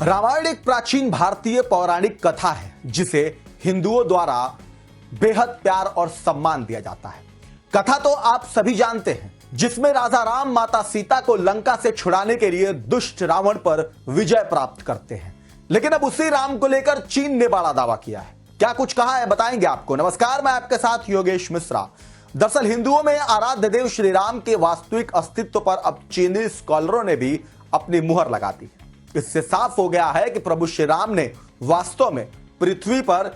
रामायण एक प्राचीन भारतीय पौराणिक कथा है जिसे हिंदुओं द्वारा बेहद प्यार और सम्मान दिया जाता है। कथा तो आप सभी जानते हैं, जिसमें राजा राम माता सीता को लंका से छुड़ाने के लिए दुष्ट रावण पर विजय प्राप्त करते हैं। लेकिन अब उसी राम को लेकर चीन ने बड़ा दावा किया है। क्या कुछ कहा है बताएंगे आपको। नमस्कार, मैं आपके साथ योगेश मिश्रा। दरअसल हिंदुओं में आराध्य देव श्री राम के वास्तविक अस्तित्व पर अब चीनी स्कॉलरों ने भी अपनी मुहर लगा दी है। इससे साफ हो गया है कि प्रभु श्री राम ने वास्तव में पृथ्वी पर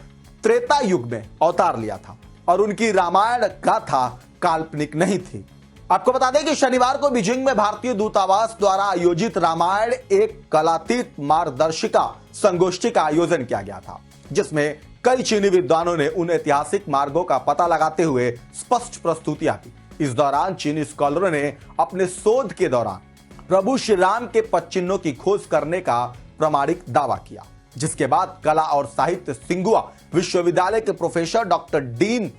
त्रेता युग में अवतार लिया था और उनकी रामायण गाथा काल्पनिक नहीं थी। आपको बता दें कि शनिवार को बीजिंग में भारतीय दूतावास द्वारा आयोजित रामायण एक कलातीत मार्गदर्शिका संगोष्ठी का आयोजन किया गया था, जिसमें कई चीनी विद्वानों ने उन ऐतिहासिक मार्गों का पता लगाते हुए स्पष्ट प्रस्तुतियां दी। इस दौरान चीनी स्कॉलरों ने अपने शोध के दौरान प्रभु श्री राम के पदचिन्हों की खोज करने का प्रामाणिक दावा किया, जिसके बाद कला और साहित्य सिंगुआ विश्वविद्यालय के प्रोफेसर डॉक्टर डीन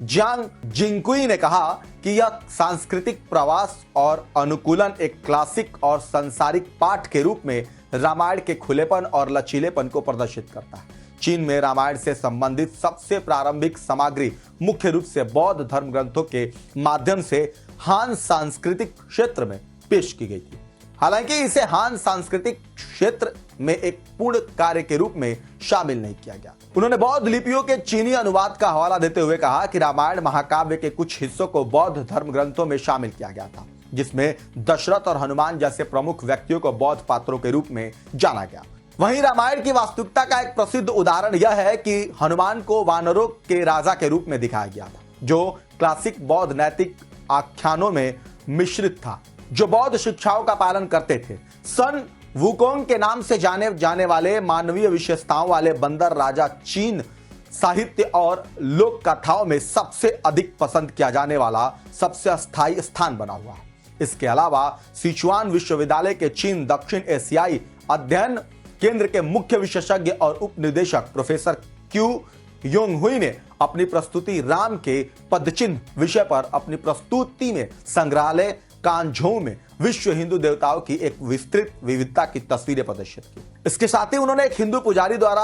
जियांग जिंगकुई ने कहा कि यह सांस्कृतिक प्रवास और अनुकूलन एक क्लासिक और सांसारिक पाठ के रूप में रामायण के खुलेपन और लचीलेपन को प्रदर्शित करता है। चीन में रामायण से संबंधित सबसे प्रारंभिक सामग्री मुख्य रूप से बौद्ध धर्म ग्रंथों के माध्यम से हान सांस्कृतिक क्षेत्र में पेश की गई थी। हालांकि इसे हान सांस्कृतिक क्षेत्र में एक पूर्ण कार्य के रूप में शामिल नहीं किया गया। उन्होंने बौद्ध लिपियों के चीनी अनुवाद का हवाला देते हुए कहा कि रामायण महाकाव्य के कुछ हिस्सों को बौद्ध धर्म ग्रंथों में शामिल किया गया था, जिसमें दशरथ और हनुमान जैसे प्रमुख व्यक्तियों को बौद्ध पात्रों के रूप में जाना गया। वहीं रामायण की वास्तविकता का एक प्रसिद्ध उदाहरण यह है कि हनुमान को वानरों के राजा के रूप में दिखाया गया था, जो क्लासिक बौद्ध नैतिक आख्यानों में मिश्रित था, जो बौद्ध शिक्षाओं का पालन करते थे। सन वुकोंग के नाम से जाने वाले मानवीय विशेषताओं वाले बंदर राजा चीन साहित्य और लोक कथाओं में सबसे अधिक पसंद किया जाने वाला सबसे अस्थायी स्थान बना हुआ है। इसके अलावा सिचुआन विश्वविद्यालय के चीन दक्षिण एशियाई अध्ययन केंद्र के मुख्य विशेषज्ञ और उपनिदेशक प्रोफेसर क्यू योंग हुई ने अपनी प्रस्तुति राम के पदचिन्ह विषय पर अपनी प्रस्तुति में संग्रहालय कांझों में विश्व हिंदू देवताओं की एक विस्तृत विविधता की तस्वीरें प्रदर्शित की। इसके साथ ही उन्होंने एक हिंदू पुजारी द्वारा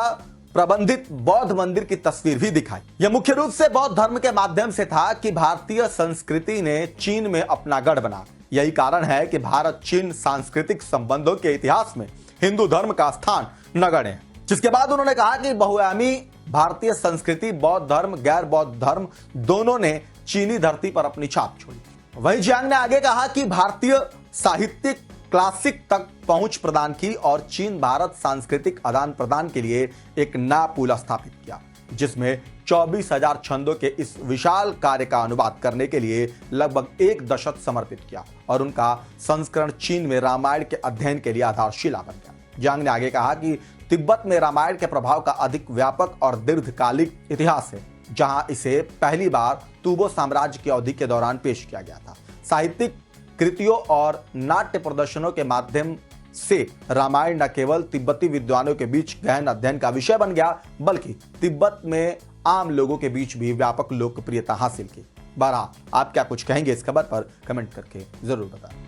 प्रबंधित बौद्ध मंदिर की तस्वीर भी दिखाई। यह मुख्य रूप से बौद्ध धर्म के माध्यम से था कि भारतीय संस्कृति ने चीन में अपना गढ़ बना। यही कारण है कि भारत चीन सांस्कृतिक संबंधों के इतिहास में हिंदू धर्म का स्थान नगण्य है। जिसके बाद उन्होंने कहा कि बहुआयामी भारतीय संस्कृति, बौद्ध धर्म, गैर बौद्ध धर्म दोनों ने चीनी धरती पर अपनी छाप छोड़ी। वहीं जियांग ने आगे कहा कि भारतीय साहित्यिक क्लासिक तक पहुंच प्रदान की और चीन भारत सांस्कृतिक आदान प्रदान के लिए एक नया पुल स्थापित किया, जिसमें 24,000 छंदों के इस विशाल कार्य का अनुवाद करने के लिए लगभग एक दशक समर्पित किया और उनका संस्करण चीन में रामायण के अध्ययन के लिए आधारशिला बन गया। जियांग ने आगे कहा कि तिब्बत में रामायण के प्रभाव का अधिक व्यापक और दीर्घकालिक इतिहास है, जहां इसे पहली बार तूबो साम्राज्य की अवधि के दौरान पेश किया गया था। साहित्यिक कृतियों और नाट्य प्रदर्शनों के माध्यम से रामायण न केवल तिब्बती विद्वानों के बीच गहन अध्ययन का विषय बन गया, बल्कि तिब्बत में आम लोगों के बीच भी व्यापक लोकप्रियता हासिल की। बहरहाल, आप क्या कुछ कहेंगे इस खबर पर कमेंट करके जरूर बताएं।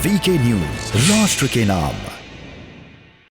वीके न्यूज, राष्ट्र के नाम।